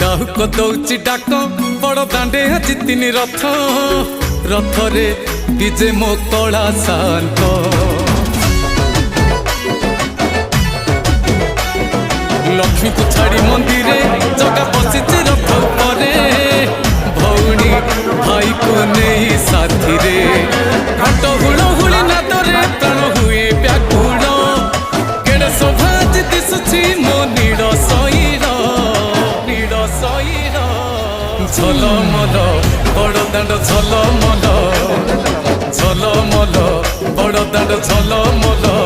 କାହୁକ ଦଉଛି ଡାକ ବଡ଼ ଦାଣ୍ଡେ ଆଜି ତିନି ରଥ ରଥରେ ବିଜେ ମୋ କଳା ଶାନ୍ତ। ଲକ୍ଷ୍ମୀକୁ ଛାଡ଼ି ମନ୍ଦିରେ ଜଗା ବସିଛି ରଥ ଉପରେ ଭଉଣୀ ଭାଇକୁ ନେଇ ସାଥିରେ ଘଣ୍ଟ ହୁଳହୁଳି ନାଦରେ ପ୍ରାଣ ହୁଏ ବ୍ୟାକୁଳ କେଡ଼େ ଶୋଭା ଆଜି ଦିଶୁଛି ମୋ ନୀଳ ଶୈର ଝଲମଲ ବଡ଼ ଦାଣ୍ଡ ଝଲମଲ ଝଲମଲ ବଡ଼ ଦାଣ୍ଡ ଝଲମଲ।